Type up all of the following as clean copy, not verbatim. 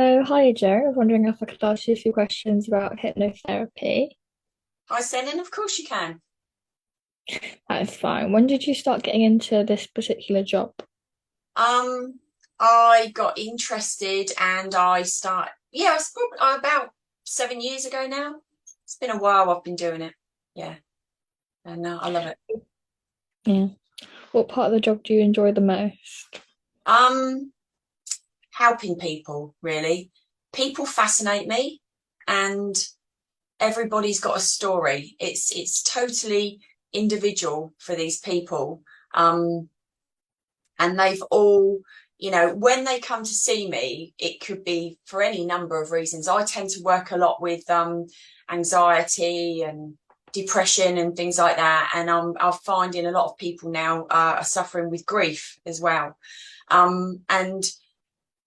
So, hi Joe. I was wondering if I could ask you a few questions about hypnotherapy. I said, and of course you can. That's fine. When did you start getting into this particular job? Um, I got interested and it's probably about 7 years ago now. It's been a while I've been doing it. Yeah, and I love it. Yeah. What part of the job do you enjoy the most? Um, Helping people, really. People fascinate me, and everybody's got a story. It's totally individual for these people. Um, and they've all, when they come to see me, it could be for any number of reasons. I tend to work a lot with anxiety and depression and things like that, and I'm finding a lot of people now are suffering with grief as well. And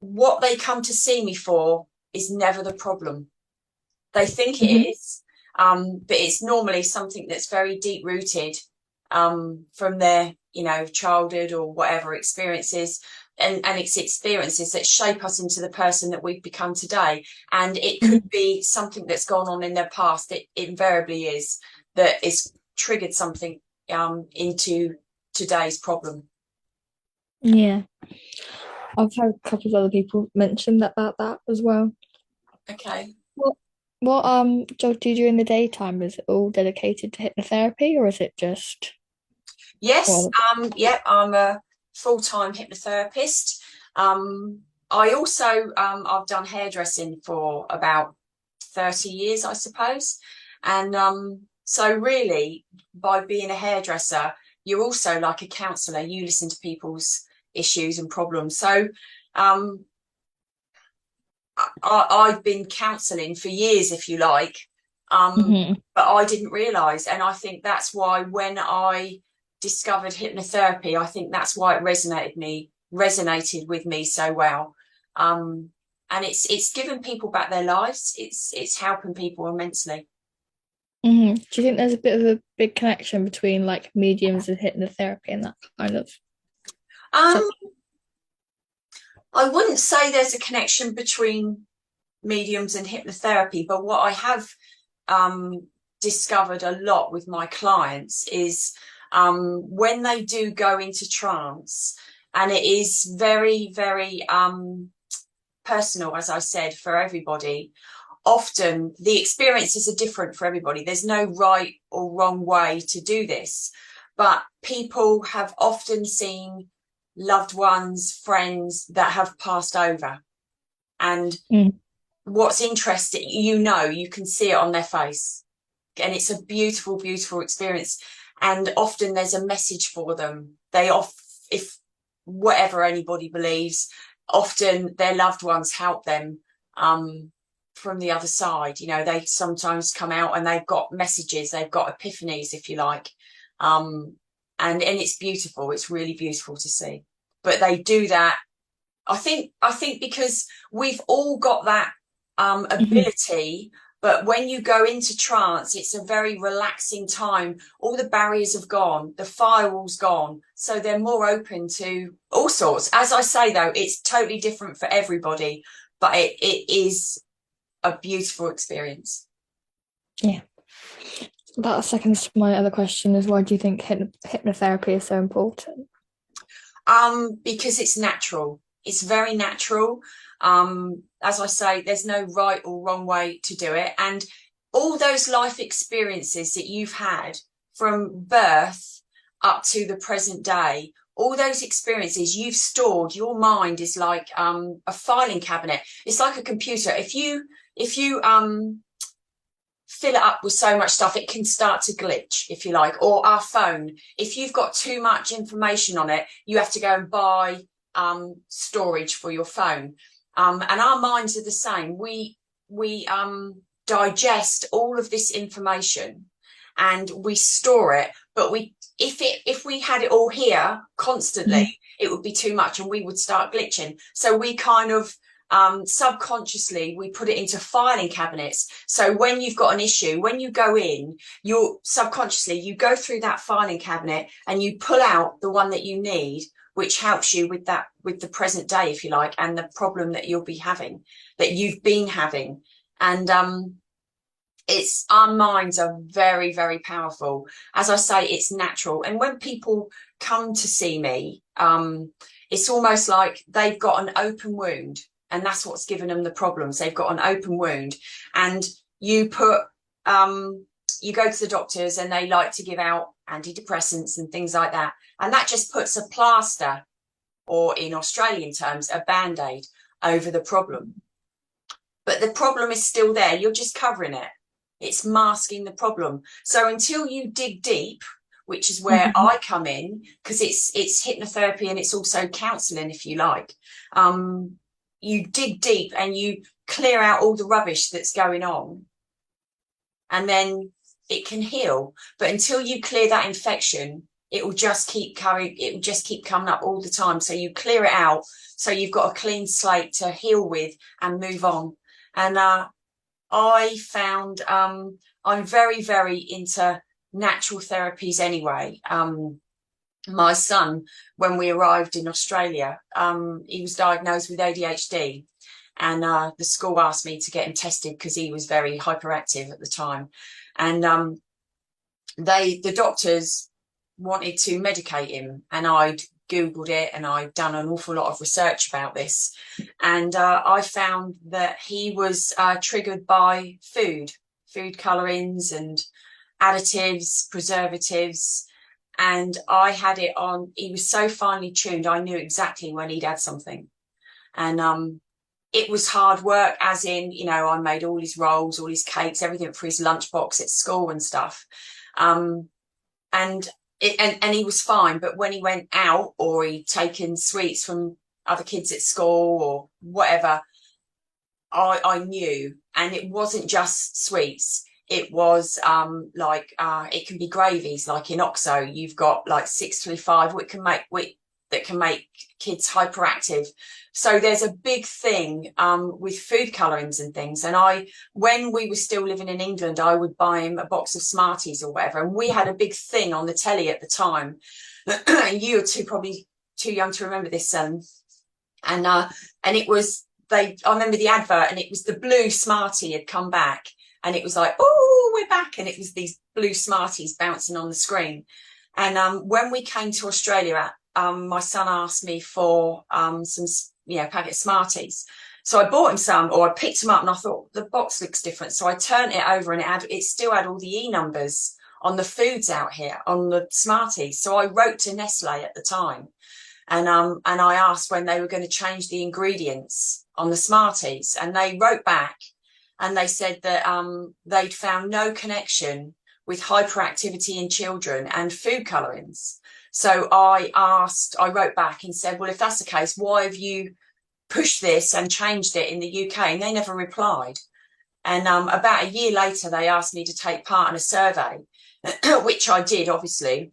what they come to see me for is never the problem. They think it Hmm. is, but it's normally something that's very deep rooted from their, childhood or whatever experiences. And it's experiences that shape us into the person that we've become today. And it could Hmm. be something that's gone on in their past. It invariably is that it's triggered something into today's problem. Yeah. I've had a couple of other people mention that about that as well. Okay. What job do you do in the daytime? Is it all dedicated to hypnotherapy or is it just Yes, well, I'm a full-time hypnotherapist. Um, I also I've done hairdressing for about 30 years, I suppose. And so really by being a hairdresser, you're also like a counselor. You listen to people's issues and problems. So um, I've been counselling for years, if you like, Mhm. but I didn't realise. And I think that's why when I discovered hypnotherapy, I think that's why it resonated with me so well. Um, and it's given people back their lives. It's helping people immensely. Do you think there's a bit of a big connection between like mediums and hypnotherapy and that kind of Um, subject? I wouldn't say there's a connection between mediums and hypnotherapy, but what I have um, discovered a lot with my clients is when they do go into trance, and it is very, very personal, as I said, for everybody. Often the experiences are different for everybody. There's no right or wrong way to do this, but people have often seen loved ones, friends that have passed over. And Mm. what's interesting, you can see it on their face. And it's a beautiful, beautiful experience. And often there's a message for them. If whatever anybody believes, often their loved ones help them um, from the other side. They sometimes come out and they've got messages, they've got epiphanies, if you like. Um, and it's beautiful. It's really beautiful to see. But they do that. I think because we've all got that Mhm. ability, but when you go into trance, it's a very relaxing time. All the barriers have gone, the firewall's gone, so they're more open to all sorts. As I say, though, it's totally different for everybody, but it is a beautiful experience. Yeah. That seconds to my other question is why do you think hypnotherapy is so important? Because it's natural. It's very natural. As I say, there's no right or wrong way to do it. And all those life experiences that you've had from birth up to the present day, all those experiences you've stored, your mind is like a filing cabinet. It's like a computer. If you fill it up with so much stuff, it can start to glitch, if you like. Or our phone, if you've got too much information on it, you have to go and buy storage for your phone. And our minds are the same. We digest all of this information and we store it, but if we had it all here constantly, Mhm. it would be too much and we would start glitching. So we kind of subconsciously we put it into filing cabinets. So when you've got an issue, when you go in, you're subconsciously you go through that filing cabinet and you pull out the one that you need. which helps you with that, with the present day, if you like, and the problem that you'll be having, that you've been having. And it's, our minds are very, very powerful. As I say, it's natural. And when people come to see me, it's almost like they've got an open wound, and that's what's given them the problems. They've got an open wound, and you put, you go to the doctors and they like to give out antidepressants and things like that. And that just puts a plaster, or in Australian terms, a band-aid over the problem. But the problem is still there. You're just covering it. It's masking the problem. So until you dig deep, which is where I come in, because it's hypnotherapy and it's also counselling, if you like. You dig deep and you clear out all the rubbish that's going on, and then it can heal. But until you clear that infection, it will just keep coming. It will just keep coming up all the time. So you clear it out, so you've got a clean slate to heal with and move on. And I found I'm very, very into natural therapies anyway. My son, when we arrived in Australia, he was diagnosed with ADHD, and the school asked me to get him tested because he was very hyperactive at the time. And the doctors wanted to medicate him, and I'd Googled it and I'd done an awful lot of research about this, and I found that he was triggered by food colorings and additives, preservatives, and I had it on. He was so finely tuned, I knew exactly when he'd had something. And it was hard work, as in, you know, I made all his rolls, all his cakes, everything for his lunchbox at school and stuff. And he was fine. But when he went out, or he'd taken sweets from other kids at school or whatever, I knew. And it wasn't just sweets. It was it can be gravies, like in OXO, you've got like 635, which can make kids hyperactive. So there's a big thing with food colorings and things. And when we were still living in England, I would buy him a box of Smarties or whatever. And we had a big thing on the telly at the time. You're probably too young to remember this, and it was, I remember the advert, and it was the blue Smartie had come back, and it was like, oh, we're back. And it was these blue Smarties bouncing on the screen. And when we came to Australia, my son asked me for some, packet of Smarties. So I bought him some, or I picked them up, and I thought the box looks different. So I turned it over, and it still had all the E numbers on the foods out here, on the Smarties. So I wrote to Nestle at the time, and I asked when they were going to change the ingredients on the Smarties, and they wrote back, and they said that they'd found no connection with hyperactivity in children and food colorings. So I wrote back and said, well, if that's the case, why have you pushed this and changed it in the UK? And they never replied. And about a year later, they asked me to take part in a survey, which I did, obviously.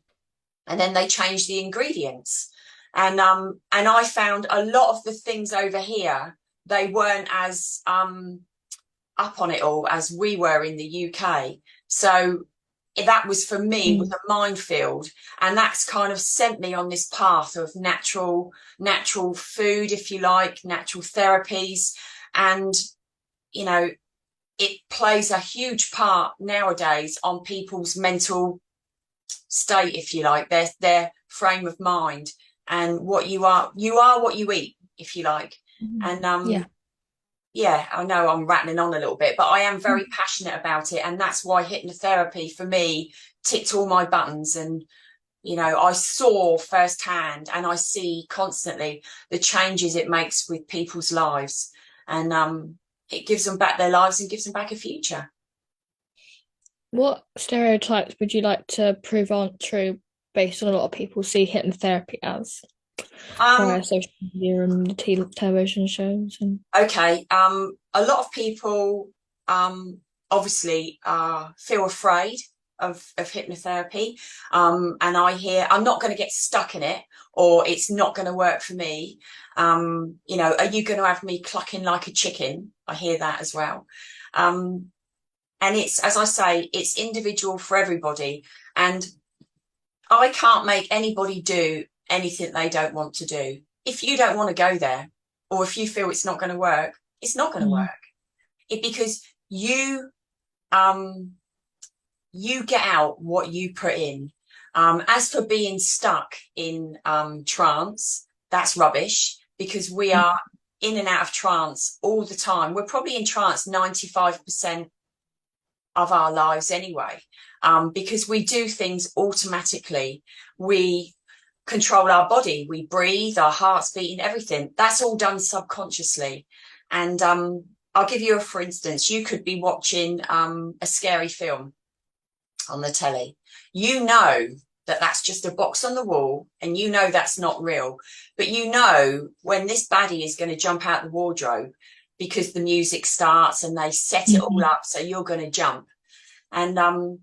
And then they changed the ingredients. And I found a lot of the things over here, they weren't as up on it all as we were in the UK. So that was, for me, was a minefield, and that's kind of sent me on this path of natural food, if you like, natural therapies. And you know, it plays a huge part nowadays on people's mental state, if you like, their frame of mind, and what you are what you eat, if you like. And yeah, I know I'm rattling on a little bit, but I am very passionate about it. And that's why hypnotherapy for me ticked all my buttons. And, you know, I saw firsthand, and I see constantly, the changes it makes with people's lives. And it gives them back their lives and gives them back a future. What stereotypes would you like to prove aren't true based on a lot of people see hypnotherapy as? Via social media and the television shows. Okay. A lot of people obviously feel afraid of hypnotherapy. And I hear, I'm not going to get stuck in it, or it's not going to work for me. You know, are you going to have me clucking like a chicken? I hear that as well. And it's, as I say, it's individual for everybody. And I can't make anybody do anything they don't want to do. If you don't want to go there, or if you feel it's not going to work, it's not going to Mm. work. Because you get out what you put in. As for being stuck in trance, that's rubbish, because we are in and out of trance all the time. We're probably in trance 95% of our lives anyway, because we do things automatically. We control our body, we breathe, our heart's beating, everything. That's all done subconsciously. And I'll give you for instance, you could be watching a scary film on the telly. You know that that's just a box on the wall, and you know that's not real. But you know when this baddie is going to jump out the wardrobe, because the music starts and they set it all up, so you're going to jump. And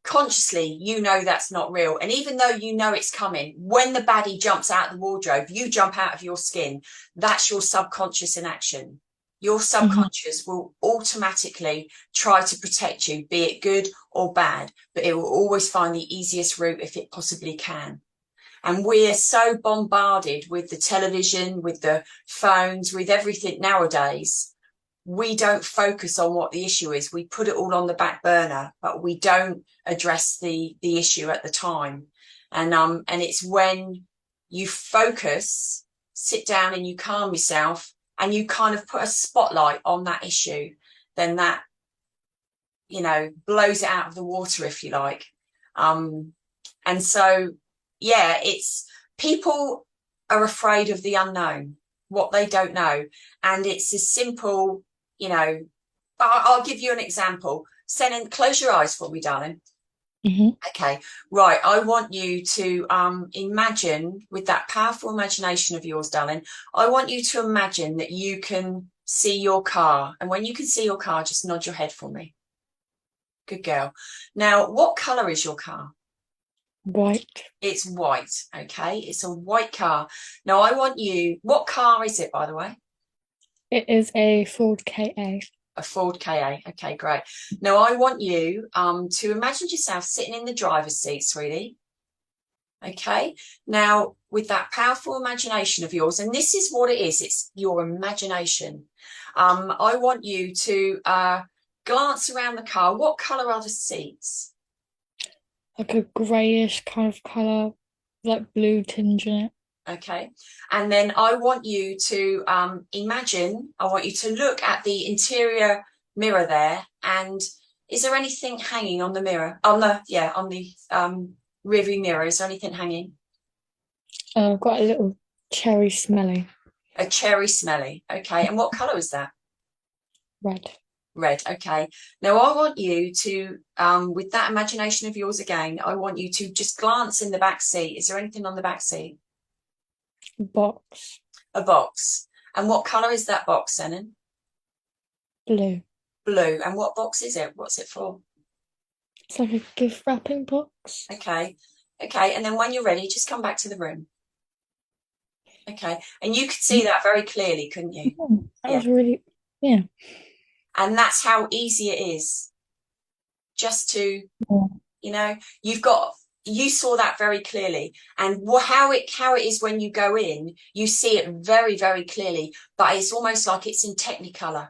consciously, you know that's not real. And even though you know it's coming, when the baddie jumps out the wardrobe, you jump out of your skin. That's your subconscious in action. Your subconscious will automatically try to protect you, be it good or bad, but it will always find the easiest route if it possibly can. And we're so bombarded with the television, with the phones, with everything nowadays. We don't focus on what the issue is. We put it all on the back burner, but we don't address the issue at the time. And it's when you focus, sit down and you calm yourself, and you kind of put a spotlight on that issue, then that, blows it out of the water, if you like. And so, yeah, it's people are afraid of the unknown, what they don't know. And it's as simple, I'll give you an example. Senan, close your eyes for me, darling. Okay, right. I want you to imagine, with that powerful imagination of yours, darling, I want you to imagine that you can see your car. And when you can see your car, just nod your head for me. Good girl. Now, what colour is your car? White. It's white. Okay, it's a white car. Now, I want you, what car is it, by the way? It is a Ford KA. A Ford KA. Okay, great. Now I want you to imagine yourself sitting in the driver's seat, sweetie. Okay. Now, with that powerful imagination of yours, and this is what it is, it's your imagination. I want you to glance around the car. What colour are the seats? Like a greyish kind of colour, like blue tinge in it. Okay. And then I want you to imagine, I want you to look at the interior mirror there. And is there anything hanging on the mirror? On the rearview mirror, is there anything hanging? I've got a little cherry smelly. A cherry smelly. Okay. And what colour is that? Red. Red. Okay. Now I want you to, with that imagination of yours again, I want you to just glance in the back seat. Is there anything on the back seat? Box. A box. And what colour is that box, Senan? Blue. Blue. And what box is it? What's it for? It's like a gift wrapping box. Okay. Okay. And then when you're ready, just come back to the room. Okay. And you could see that very clearly, couldn't you? That was really, yeah. And that's how easy it is. Just to, you saw that very clearly. And how it is when you go in, you see it very, very clearly, but it's almost like it's in Technicolor.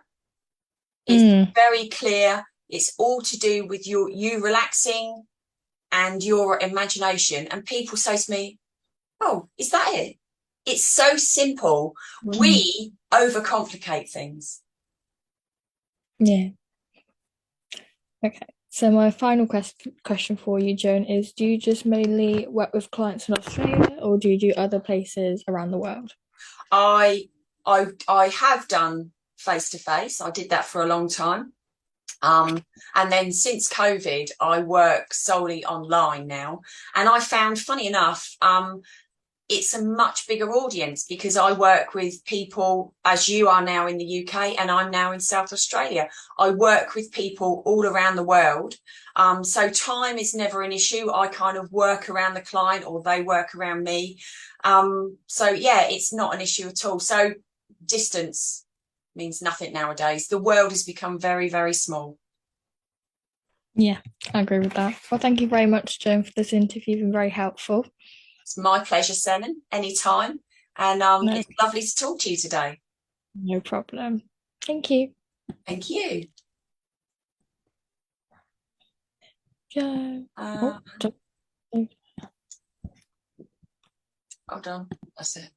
It's very clear. It's all to do with you relaxing and your imagination. And people say to me, oh, is that it? It's so simple. We overcomplicate things. Yeah. Okay. So my final question for you, Joan, is do you just mainly work with clients in Australia, or do you do other places around the world? I have done face-to-face. I did that for a long time. And then since COVID, I work solely online now. And I found, funny enough, it's a much bigger audience because I work with people, as you are now in the UK and I'm now in South Australia. I work with people all around the world. So time is never an issue. I kind of work around the client or they work around me. So yeah, it's not an issue at all. So distance means nothing nowadays. The world has become very, very small. Yeah, I agree with that. Well, thank you very much, Joan, for this interview. You've been very helpful. It's my pleasure, Senan, anytime. And No, it's lovely to talk to you today. no problem. Thank you. Thank you. Yeah. Uh, Oh, hold on. That's it.